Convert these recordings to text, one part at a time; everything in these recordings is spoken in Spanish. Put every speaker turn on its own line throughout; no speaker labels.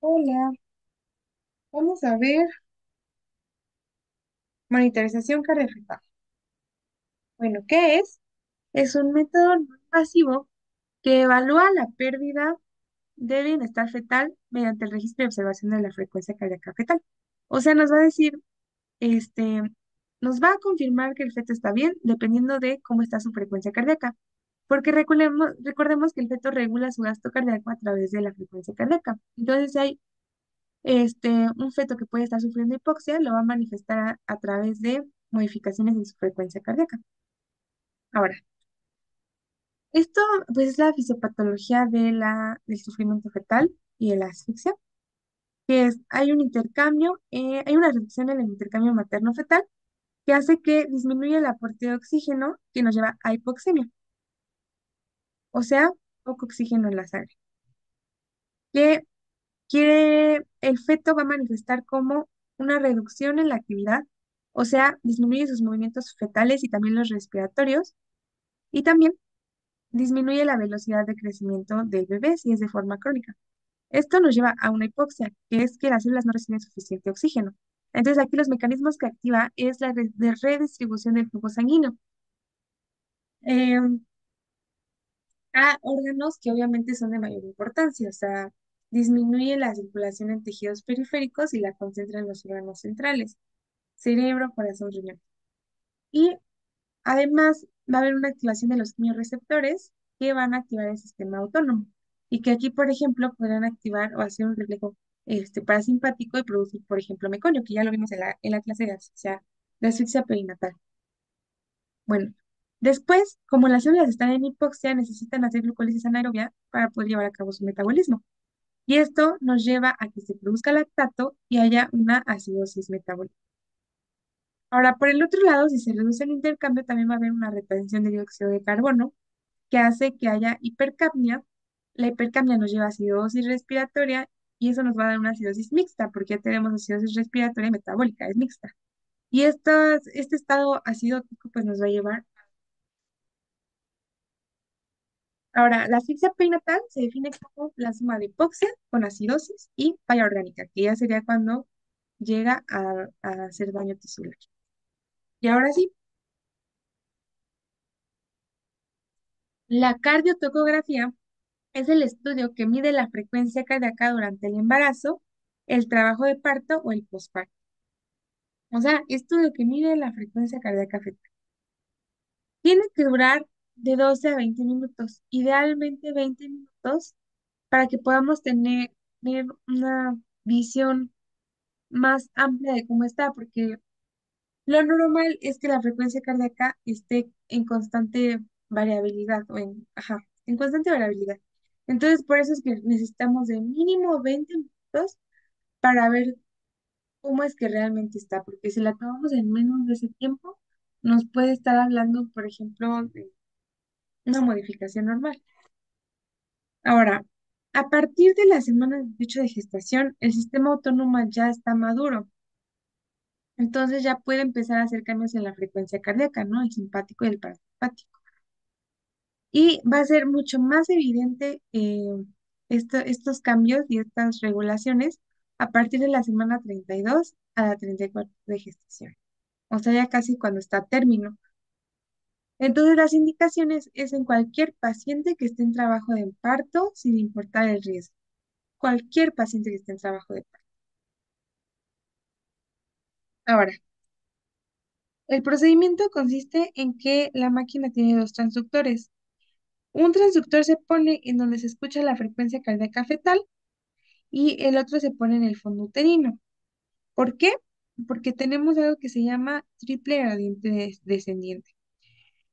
Hola, vamos a ver monitorización cardiofetal. Bueno, ¿qué es? Es un método no invasivo que evalúa la pérdida de bienestar fetal mediante el registro y observación de la frecuencia cardíaca fetal. O sea, nos va a decir, este, nos va a confirmar que el feto está bien dependiendo de cómo está su frecuencia cardíaca. Porque recordemos que el feto regula su gasto cardíaco a través de la frecuencia cardíaca. Entonces, si hay un feto que puede estar sufriendo hipoxia lo va a manifestar a través de modificaciones en su frecuencia cardíaca. Ahora, esto pues es la fisiopatología del sufrimiento fetal y de la asfixia, que es, hay un intercambio, hay una reducción en el intercambio materno-fetal que hace que disminuya el aporte de oxígeno que nos lleva a hipoxemia, o sea, poco oxígeno en la sangre, que el feto va a manifestar como una reducción en la actividad, o sea, disminuye sus movimientos fetales y también los respiratorios, y también disminuye la velocidad de crecimiento del bebé si es de forma crónica. Esto nos lleva a una hipoxia, que es que las células no reciben suficiente oxígeno. Entonces, aquí los mecanismos que activa es la de redistribución del flujo sanguíneo eh, a órganos que obviamente son de mayor importancia, o sea, disminuye la circulación en tejidos periféricos y la concentra en los órganos centrales, cerebro, corazón, riñón. Y además va a haber una activación de los quimiorreceptores que van a activar el sistema autónomo y que aquí, por ejemplo, podrán activar o hacer un reflejo parasimpático y producir, por ejemplo, meconio, que ya lo vimos en la clase de asfixia perinatal. Bueno, después, como las células están en hipoxia, necesitan hacer glucólisis anaerobia para poder llevar a cabo su metabolismo. Y esto nos lleva a que se produzca lactato y haya una acidosis metabólica. Ahora, por el otro lado, si se reduce el intercambio, también va a haber una retención de dióxido de carbono que hace que haya hipercapnia. La hipercapnia nos lleva a acidosis respiratoria y eso nos va a dar una acidosis mixta, porque ya tenemos acidosis respiratoria y metabólica, es mixta. Y este estado acidótico pues nos va a llevar. Ahora, la asfixia perinatal se define como la suma de hipoxia con acidosis y falla orgánica, que ya sería cuando llega a hacer daño tisular. Y ahora sí, la cardiotocografía es el estudio que mide la frecuencia cardíaca durante el embarazo, el trabajo de parto o el posparto. O sea, estudio que mide la frecuencia cardíaca fetal. Tiene que durar de 12 a 20 minutos, idealmente 20 minutos, para que podamos tener una visión más amplia de cómo está, porque lo normal es que la frecuencia cardíaca esté en constante variabilidad en constante variabilidad. Entonces, por eso es que necesitamos de mínimo 20 minutos para ver cómo es que realmente está, porque si la tomamos en menos de ese tiempo, nos puede estar hablando, por ejemplo, de una modificación normal. Ahora, a partir de la semana 18 de gestación, el sistema autónomo ya está maduro. Entonces ya puede empezar a hacer cambios en la frecuencia cardíaca, ¿no? El simpático y el parasimpático. Y va a ser mucho más evidente estos cambios y estas regulaciones a partir de la semana 32 a la 34 de gestación. O sea, ya casi cuando está a término. Entonces, las indicaciones es en cualquier paciente que esté en trabajo de parto, sin importar el riesgo. Cualquier paciente que esté en trabajo de parto. Ahora, el procedimiento consiste en que la máquina tiene dos transductores. Un transductor se pone en donde se escucha la frecuencia cardíaca fetal y el otro se pone en el fondo uterino. ¿Por qué? Porque tenemos algo que se llama triple gradiente descendiente,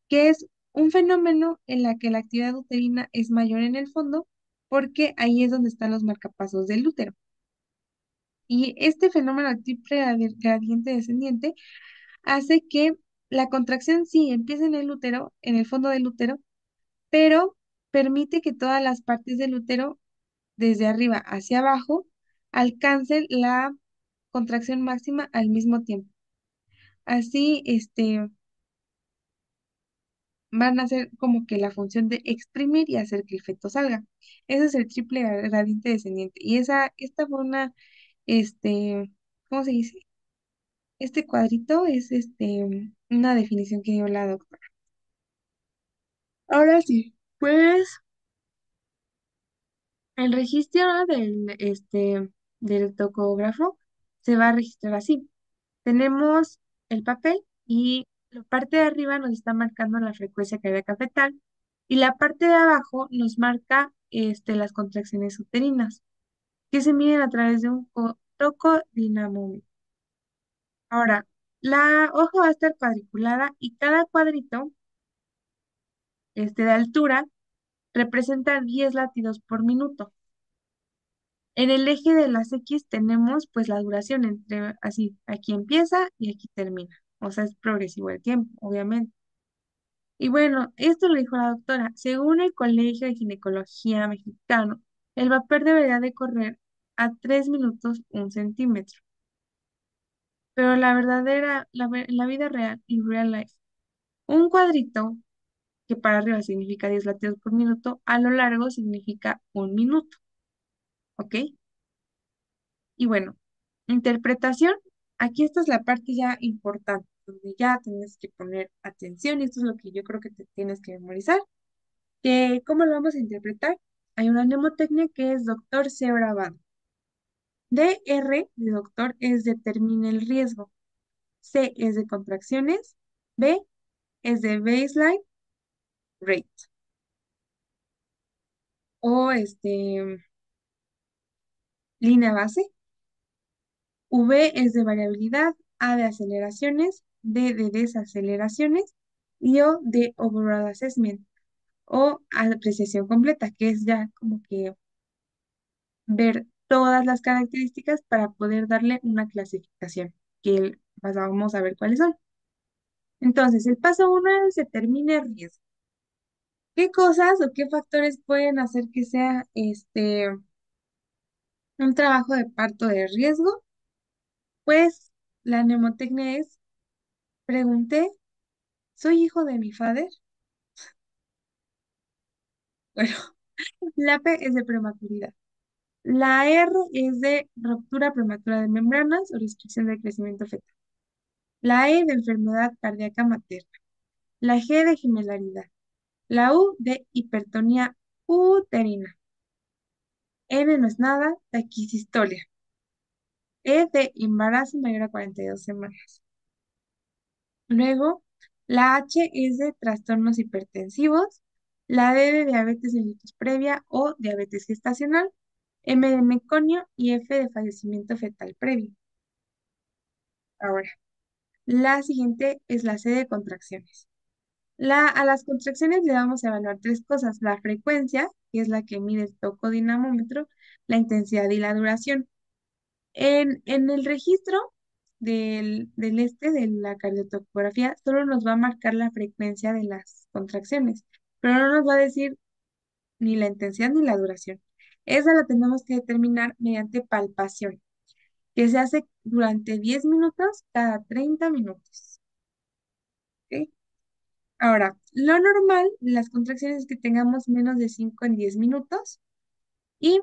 que es un fenómeno en la que la actividad uterina es mayor en el fondo porque ahí es donde están los marcapasos del útero. Y este fenómeno de triple gradiente descendiente hace que la contracción sí empiece en el útero, en el fondo del útero, pero permite que todas las partes del útero, desde arriba hacia abajo, alcancen la contracción máxima al mismo tiempo. Así, van a hacer como que la función de exprimir y hacer que el feto salga. Ese es el triple gradiente descendiente. Y esta fue ¿cómo se dice? Este cuadrito es una definición que dio la doctora. Ahora sí, pues el registro del tocógrafo se va a registrar así. Tenemos el papel y la parte de arriba nos está marcando la frecuencia cardíaca fetal y la parte de abajo nos marca las contracciones uterinas que se miden a través de un tocodinamómetro. Ahora, la hoja va a estar cuadriculada y cada cuadrito de altura representa 10 latidos por minuto. En el eje de las X tenemos pues la duración entre así, aquí empieza y aquí termina. O sea, es progresivo el tiempo, obviamente. Y bueno, esto lo dijo la doctora. Según el Colegio de Ginecología Mexicano, el vapor debería de correr a 3 minutos 1 centímetro. Pero la verdadera, la vida real, in real life, un cuadrito que para arriba significa 10 latidos por minuto, a lo largo significa 1 minuto, ¿ok? Y bueno, interpretación, aquí esta es la parte ya importante, donde ya tienes que poner atención y esto es lo que yo creo que te tienes que memorizar. Que, ¿cómo lo vamos a interpretar? Hay una mnemotecnia que es doctor C brabado. DR de doctor es determina el riesgo. C es de contracciones. B es de baseline rate. O línea base. V es de variabilidad. A de aceleraciones. D de desaceleraciones. Y O de overall assessment. O apreciación completa, que es ya como que ver todas las características para poder darle una clasificación, vamos a ver cuáles son. Entonces, el paso uno es determine riesgo. ¿Qué cosas o qué factores pueden hacer que sea un trabajo de parto de riesgo? Pues la mnemotecnia es, pregunté, ¿soy hijo de mi father? Bueno, la P es de prematuridad. La R es de ruptura prematura de membranas o restricción del crecimiento fetal. La E de enfermedad cardíaca materna. La G de gemelaridad. La U de hipertonía uterina. N no es nada, taquicistolia. E de embarazo mayor a 42 semanas. Luego, la H es de trastornos hipertensivos. La D de diabetes mellitus previa o diabetes gestacional. M de meconio y F de fallecimiento fetal previo. Ahora, la siguiente es la C de contracciones. A las contracciones le vamos a evaluar tres cosas: la frecuencia, que es la que mide el tocodinamómetro, la intensidad y la duración. En el registro de la cardiotocografía, solo nos va a marcar la frecuencia de las contracciones, pero no nos va a decir ni la intensidad ni la duración. Esa la tenemos que determinar mediante palpación, que se hace durante 10 minutos cada 30 minutos. ¿Ok? Ahora, lo normal, las contracciones es que tengamos menos de 5 en 10 minutos y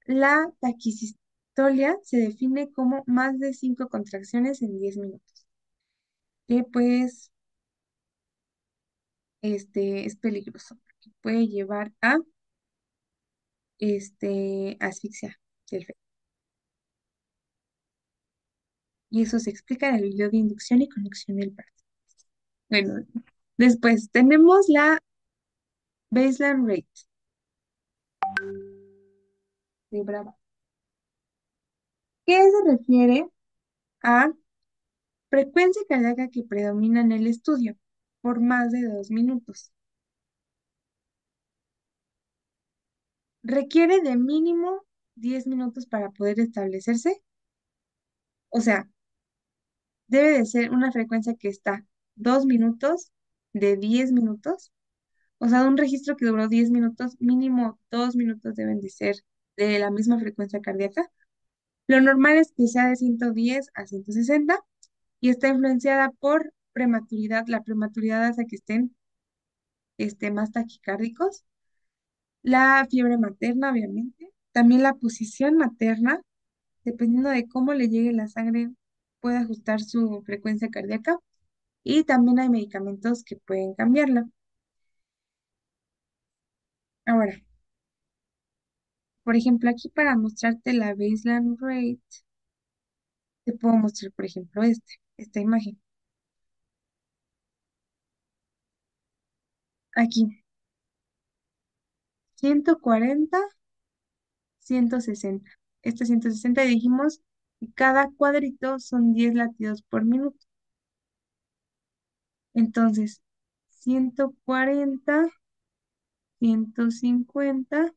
la taquicistolia se define como más de 5 contracciones en 10 minutos, que pues es peligroso, porque puede llevar a asfixia del feto. Y eso se explica en el video de inducción y conducción del parto. Bueno, después tenemos la baseline rate de Brava. ¿Qué se refiere a frecuencia cardíaca que predomina en el estudio por más de 2 minutos? Requiere de mínimo 10 minutos para poder establecerse. O sea, debe de ser una frecuencia que está 2 minutos de 10 minutos. O sea, un registro que duró 10 minutos, mínimo 2 minutos deben de ser de la misma frecuencia cardíaca. Lo normal es que sea de 110 a 160 y está influenciada por prematuridad. La prematuridad hace que estén más taquicárdicos, la fiebre materna, obviamente, también la posición materna, dependiendo de cómo le llegue la sangre, puede ajustar su frecuencia cardíaca y también hay medicamentos que pueden cambiarla. Ahora, por ejemplo, aquí para mostrarte la baseline rate, te puedo mostrar, por ejemplo, esta imagen. Aquí, 140, 160. Este 160 dijimos que cada cuadrito son 10 latidos por minuto. Entonces, 140, 150,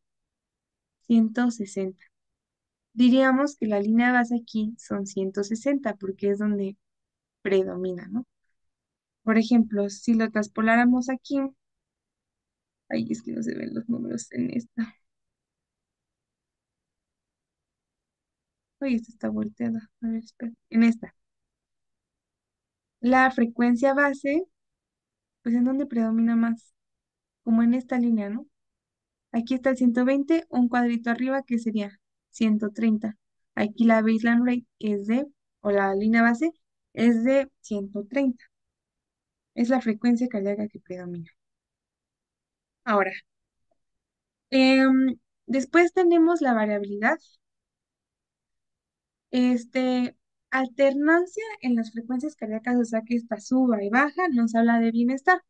160. Diríamos que la línea de base aquí son 160 porque es donde predomina, ¿no? Por ejemplo, si lo traspoláramos aquí, ay, es que no se ven los números en esta. Ay, esta está volteada. A ver, espera. En esta. La frecuencia base, pues en donde predomina más, como en esta línea, ¿no? Aquí está el 120, un cuadrito arriba que sería 130. Aquí la baseline rate es de, o la línea base, es de 130. Es la frecuencia cardíaca que predomina. Ahora, em, después tenemos la variabilidad. Este, alternancia en las frecuencias cardíacas, o sea que esta suba y baja, nos habla de bienestar,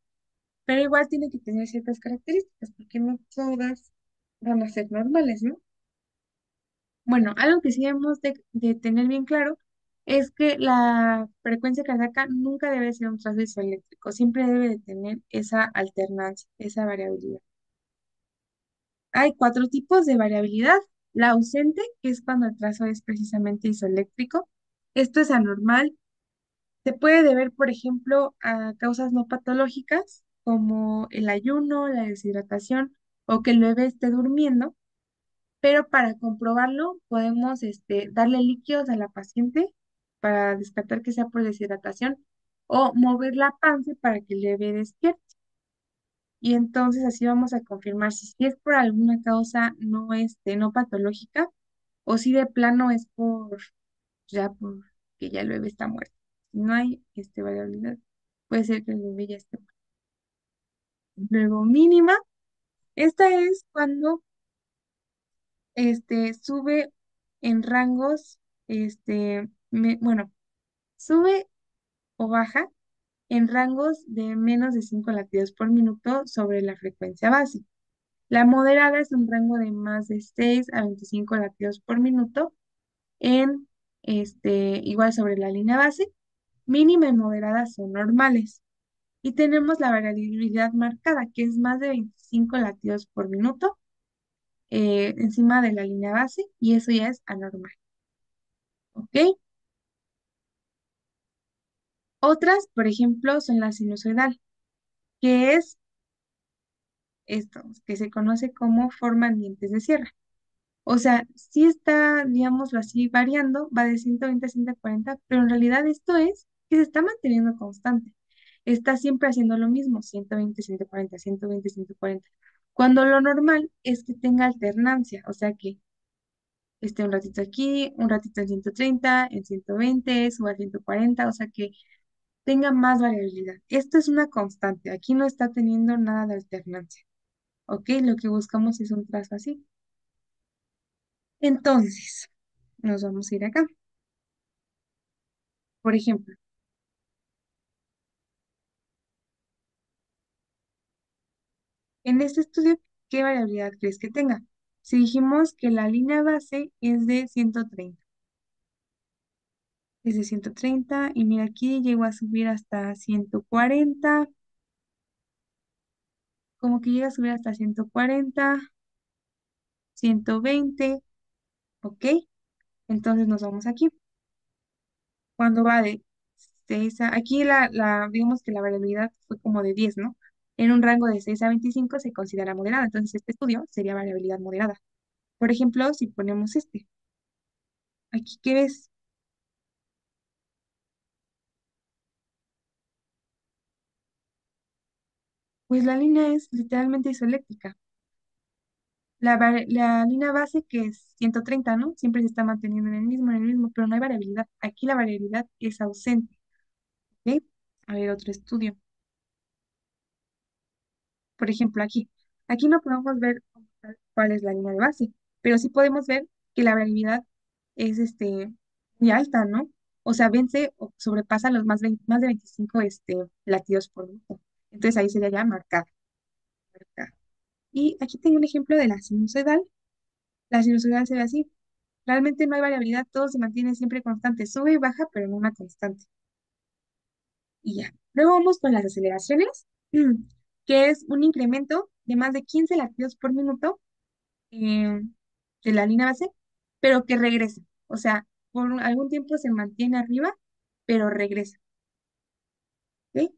pero igual tiene que tener ciertas características, porque no todas van a ser normales, ¿no? Bueno, algo que sí debemos de tener bien claro es que la frecuencia cardíaca nunca debe ser un trazo eléctrico, siempre debe de tener esa alternancia, esa variabilidad. Hay cuatro tipos de variabilidad. La ausente, que es cuando el trazo es precisamente isoeléctrico. Esto es anormal. Se puede deber, por ejemplo, a causas no patológicas como el ayuno, la deshidratación o que el bebé esté durmiendo, pero para comprobarlo podemos darle líquidos a la paciente para descartar que sea por deshidratación o mover la panza para que el bebé despierte. Y entonces así vamos a confirmar si es por alguna causa no patológica o si de plano es por que ya el bebé está muerto. Si no hay variabilidad, puede ser que el bebé ya esté muerto. Luego mínima, esta es cuando sube en rangos, bueno, sube o baja en rangos de menos de 5 latidos por minuto sobre la frecuencia base. La moderada es un rango de más de 6 a 25 latidos por minuto en igual sobre la línea base. Mínima y moderada son normales. Y tenemos la variabilidad marcada, que es más de 25 latidos por minuto encima de la línea base, y eso ya es anormal. ¿Ok? Otras, por ejemplo, son la sinusoidal, que es esto, que se conoce como forma en dientes de sierra. O sea, sí está, digámoslo así, variando, va de 120 a 140, pero en realidad esto es que se está manteniendo constante. Está siempre haciendo lo mismo, 120, 140, 120, 140. Cuando lo normal es que tenga alternancia, o sea que esté un ratito aquí, un ratito en 130, en 120, suba a 140, o sea que tenga más variabilidad. Esto es una constante, aquí no está teniendo nada de alternancia, ¿ok? Lo que buscamos es un trazo así. Entonces, nos vamos a ir acá. Por ejemplo, en este estudio, ¿qué variabilidad crees que tenga? Si dijimos que la línea base es de 130 y mira aquí llegó a subir hasta 140, como que llega a subir hasta 140, 120, ¿ok? Entonces nos vamos aquí. Cuando va de 6 a, aquí digamos que la variabilidad fue como de 10, ¿no? En un rango de 6 a 25 se considera moderada, entonces este estudio sería variabilidad moderada. Por ejemplo, si ponemos aquí, ¿qué ves? Pues la línea es literalmente isoeléctrica. La línea base que es 130, ¿no? Siempre se está manteniendo en el mismo, pero no hay variabilidad. Aquí la variabilidad es ausente, ¿ok? A ver, otro estudio. Por ejemplo, aquí no podemos ver como tal cuál es la línea de base, pero sí podemos ver que la variabilidad es muy alta, ¿no? O sea, vence o sobrepasa los más de 25 latidos por minuto. Entonces ahí sería ya marcada, marcada. Y aquí tengo un ejemplo de la sinusoidal. La sinusoidal se ve así. Realmente no hay variabilidad, todo se mantiene siempre constante, sube y baja, pero en una constante. Y ya. Luego vamos con las aceleraciones, que es un incremento de más de 15 latidos por minuto eh, de la línea base, pero que regresa. O sea, algún tiempo se mantiene arriba, pero regresa. ¿Ok?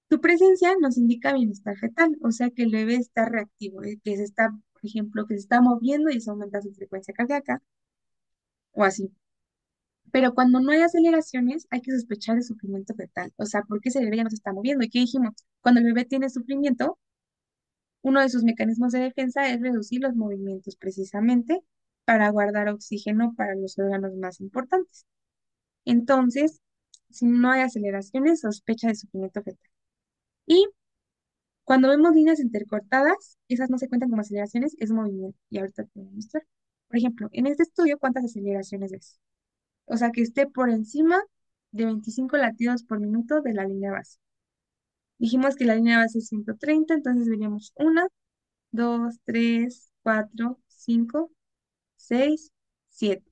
Tu presencia nos indica bienestar fetal, o sea que el bebé está reactivo, que se está, por ejemplo, que se está moviendo y se aumenta su frecuencia cardíaca o así. Pero cuando no hay aceleraciones, hay que sospechar de sufrimiento fetal. O sea, ¿por qué ese bebé ya no se está moviendo? ¿Y qué dijimos? Cuando el bebé tiene sufrimiento, uno de sus mecanismos de defensa es reducir los movimientos precisamente para guardar oxígeno para los órganos más importantes. Entonces, si no hay aceleraciones, sospecha de sufrimiento fetal. Y cuando vemos líneas intercortadas, esas no se cuentan como aceleraciones, es movimiento. Y ahorita te voy a mostrar. Por ejemplo, en este estudio, ¿cuántas aceleraciones ves? O sea, que esté por encima de 25 latidos por minuto de la línea base. Dijimos que la línea base es 130, entonces veríamos 1, 2, 3, 4, 5, 6, 7.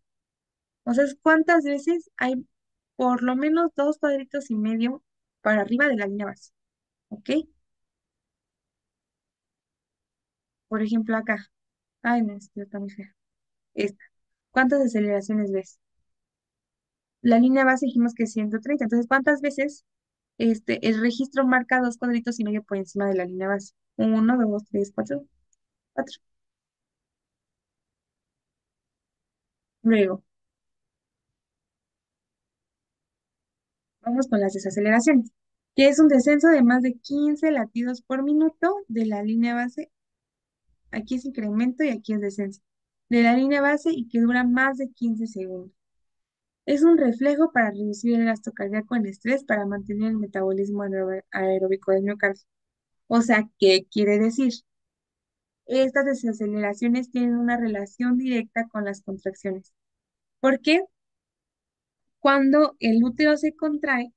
O sea, ¿cuántas veces hay por lo menos dos cuadritos y medio para arriba de la línea base? ¿Ok? Por ejemplo, acá. Ay, no, esto está muy fea. Esta. ¿Cuántas aceleraciones ves? La línea base dijimos que es 130. Entonces, ¿cuántas veces el registro marca dos cuadritos y medio por encima de la línea base? Uno, dos, tres, cuatro, cuatro. Luego, vamos con las desaceleraciones, que es un descenso de más de 15 latidos por minuto de la línea base. Aquí es incremento y aquí es descenso. De la línea base y que dura más de 15 segundos. Es un reflejo para reducir el gasto cardíaco en estrés para mantener el metabolismo aeróbico del miocardio. O sea, ¿qué quiere decir? Estas desaceleraciones tienen una relación directa con las contracciones. Porque cuando el útero se contrae,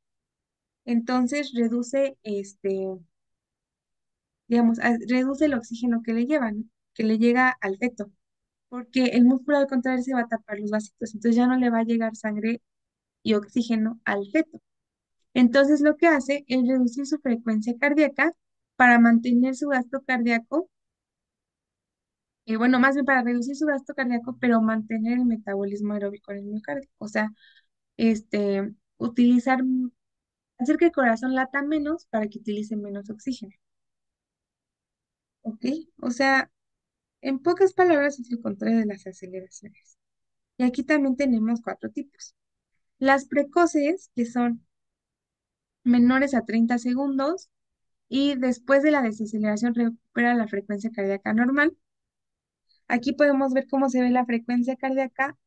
entonces reduce digamos, reduce el oxígeno que le llevan, que le llega al feto, porque el músculo al contraerse va a tapar los vasitos, entonces ya no le va a llegar sangre y oxígeno al feto. Entonces lo que hace es reducir su frecuencia cardíaca para mantener su gasto cardíaco, bueno, más bien para reducir su gasto cardíaco, pero mantener el metabolismo aeróbico en el miocardio. O sea, utilizar, hacer que el corazón lata menos para que utilice menos oxígeno. ¿Ok? O sea, en pocas palabras es el contrario de las aceleraciones. Y aquí también tenemos cuatro tipos. Las precoces, que son menores a 30 segundos y después de la desaceleración recupera la frecuencia cardíaca normal. Aquí podemos ver cómo se ve la frecuencia cardíaca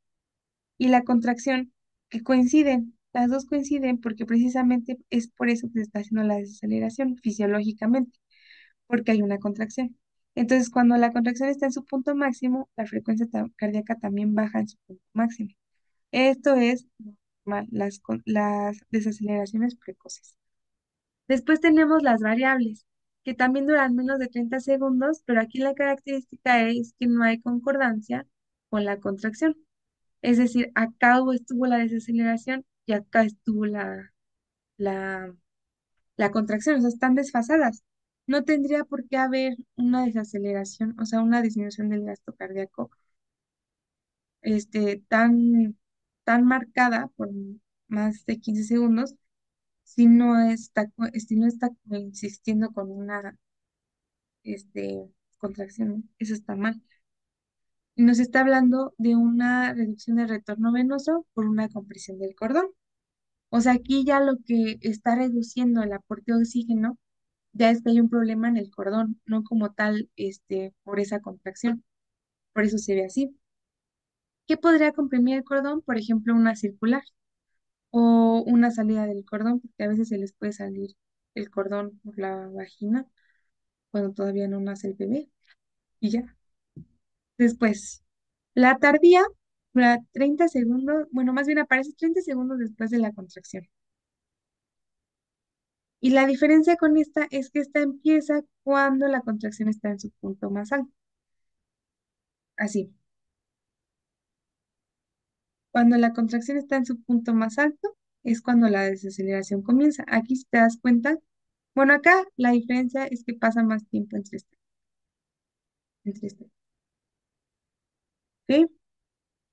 y la contracción que coinciden. Las dos coinciden porque precisamente es por eso que se está haciendo la desaceleración fisiológicamente, porque hay una contracción. Entonces, cuando la contracción está en su punto máximo, la frecuencia cardíaca también baja en su punto máximo. Esto es normal, las desaceleraciones precoces. Después tenemos las variables, que también duran menos de 30 segundos, pero aquí la característica es que no hay concordancia con la contracción. Es decir, acá estuvo la desaceleración y acá estuvo la, la contracción, o sea, están desfasadas. No tendría por qué haber una desaceleración, o sea, una disminución del gasto cardíaco, tan marcada por más de 15 segundos si no está coexistiendo con una contracción, ¿no? Eso está mal. Y nos está hablando de una reducción del retorno venoso por una compresión del cordón. O sea, aquí ya lo que está reduciendo el aporte de oxígeno ya es que hay un problema en el cordón, no como tal, por esa contracción. Por eso se ve así. ¿Qué podría comprimir el cordón? Por ejemplo, una circular o una salida del cordón, porque a veces se les puede salir el cordón por la vagina cuando todavía no nace el bebé y ya. Después, la tardía dura 30 segundos, bueno, más bien aparece 30 segundos después de la contracción. Y la diferencia con esta es que esta empieza cuando la contracción está en su punto más alto. Así, cuando la contracción está en su punto más alto es cuando la desaceleración comienza. Aquí si te das cuenta, bueno, acá la diferencia es que pasa más tiempo entre este, ¿ok?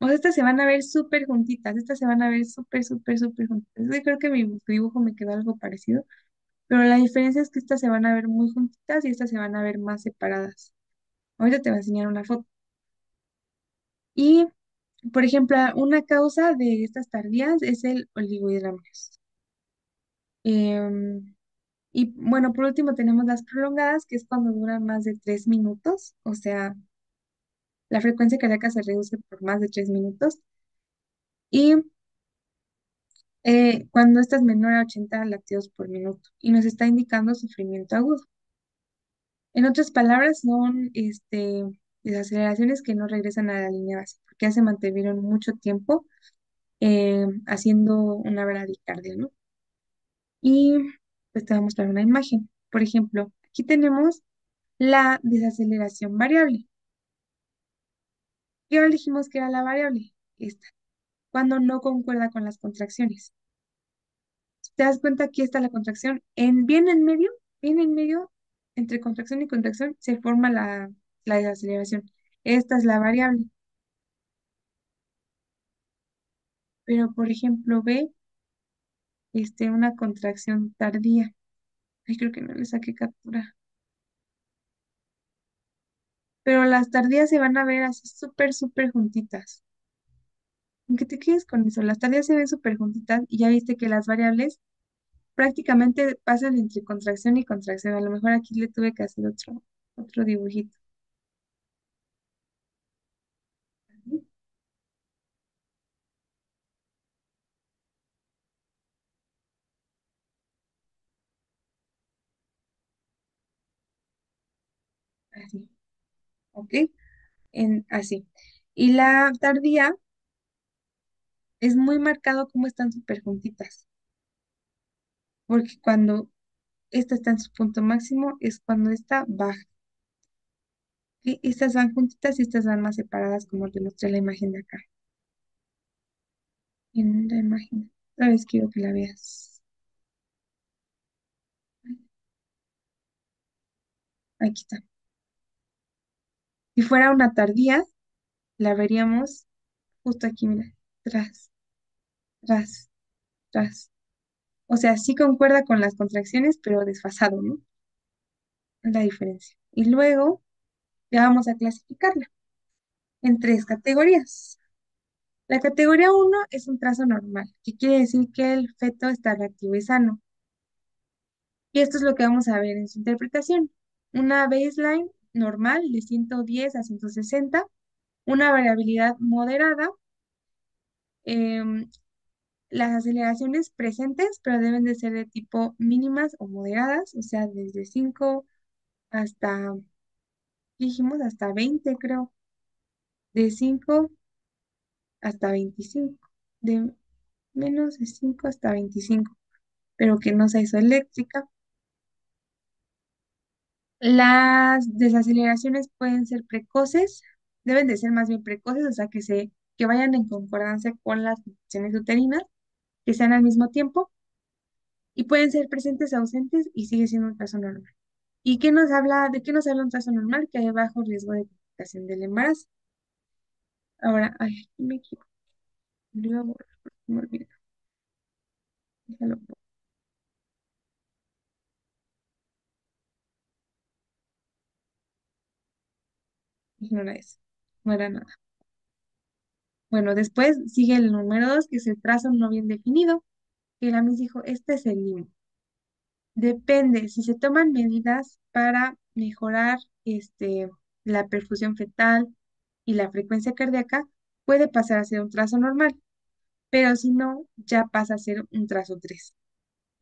O sea, estas se van a ver súper juntitas, estas se van a ver súper, súper, súper juntitas. Yo creo que mi dibujo me quedó algo parecido, pero la diferencia es que estas se van a ver muy juntitas y estas se van a ver más separadas. Ahorita te voy a enseñar una foto. Y, por ejemplo, una causa de estas tardías es el oligohidramnios. Em, y bueno, por último tenemos las prolongadas, que es cuando duran más de 3 minutos, o sea, la frecuencia cardíaca se reduce por más de 3 minutos. Y cuando esta es menor a 80 latidos por minuto y nos está indicando sufrimiento agudo. En otras palabras, son desaceleraciones que no regresan a la línea base, porque ya se mantuvieron mucho tiempo haciendo una bradicardia, ¿no? Y pues te voy a mostrar una imagen. Por ejemplo, aquí tenemos la desaceleración variable. ¿Qué hora dijimos que era la variable? Esta, cuando no concuerda con las contracciones. Si te das cuenta, aquí está la contracción. Bien en medio, entre contracción y contracción, se forma la desaceleración. Esta es la variable. Pero, por ejemplo, ve una contracción tardía. Ay, creo que no le saqué captura. Pero las tardías se van a ver así súper, súper juntitas. Aunque te quedes con eso, las tardías se ven súper juntitas y ya viste que las variables prácticamente pasan entre contracción y contracción. A lo mejor aquí le tuve que hacer otro dibujito. Así, ¿ok? Así. Y la tardía es muy marcado cómo están súper juntitas, porque cuando esta está en su punto máximo es cuando esta baja. ¿Ok? Estas van juntitas y estas van más separadas, como te mostré en la imagen de acá. En la imagen. Otra vez quiero que la veas. Aquí está. Si fuera una tardía, la veríamos justo aquí, mira, tras, tras, tras. O sea, sí concuerda con las contracciones, pero desfasado, ¿no? Es la diferencia. Y luego ya vamos a clasificarla en tres categorías. La categoría uno es un trazo normal, que quiere decir que el feto está reactivo y sano. Y esto es lo que vamos a ver en su interpretación. Una baseline normal de 110 a 160, una variabilidad moderada, em, las aceleraciones presentes, pero deben de ser de tipo mínimas o moderadas, o sea, desde 5 hasta, dijimos, hasta 20, creo, de 5 hasta 25, de menos de 5 hasta 25, pero que no sea isoeléctrica. Las desaceleraciones pueden ser precoces, deben de ser más bien precoces, o sea, que vayan en concordancia con las funciones uterinas, que sean al mismo tiempo, y pueden ser presentes o ausentes y sigue siendo un trazo normal. ¿Y de qué nos habla un trazo normal? Que hay bajo riesgo de complicación del embarazo. Ahora, ay, aquí me equivoco, lo iba a borrar, porque me olvidé. Déjalo, ignora eso, no era nada. Bueno, después sigue el número 2, que es el trazo no bien definido, que la Miss dijo, este es el límite. Depende, si se toman medidas para mejorar la perfusión fetal y la frecuencia cardíaca, puede pasar a ser un trazo normal, pero si no, ya pasa a ser un trazo 3.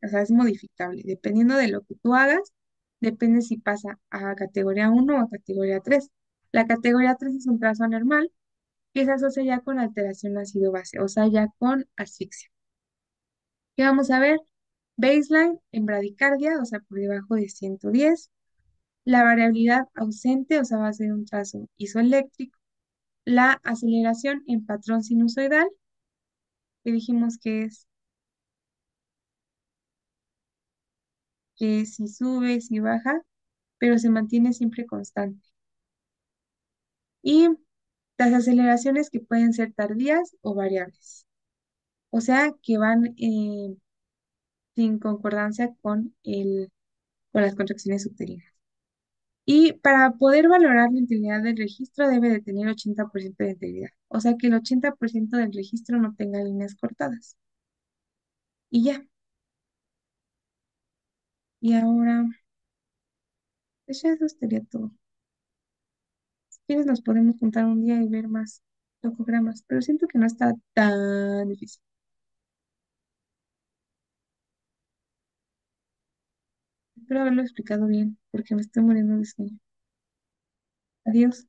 O sea, es modificable. Dependiendo de lo que tú hagas, depende si pasa a categoría 1 o a categoría 3. La categoría 3 es un trazo anormal que se asocia ya con alteración ácido-base, o sea, ya con asfixia. ¿Qué vamos a ver? Baseline en bradicardia, o sea, por debajo de 110. La variabilidad ausente, o sea, va a ser un trazo isoeléctrico. La aceleración en patrón sinusoidal, que dijimos que si sube, si baja, pero se mantiene siempre constante. Y las aceleraciones que pueden ser tardías o variables, o sea, que van sin concordancia con las contracciones uterinas. Y para poder valorar la integridad del registro debe de tener 80% de integridad, o sea, que el 80% del registro no tenga líneas cortadas. Y ya, y ahora, pues ya eso sería todo. Si quieres nos podemos juntar un día y ver más tocogramas, pero siento que no está tan difícil. Espero haberlo explicado bien, porque me estoy muriendo de sueño. Adiós.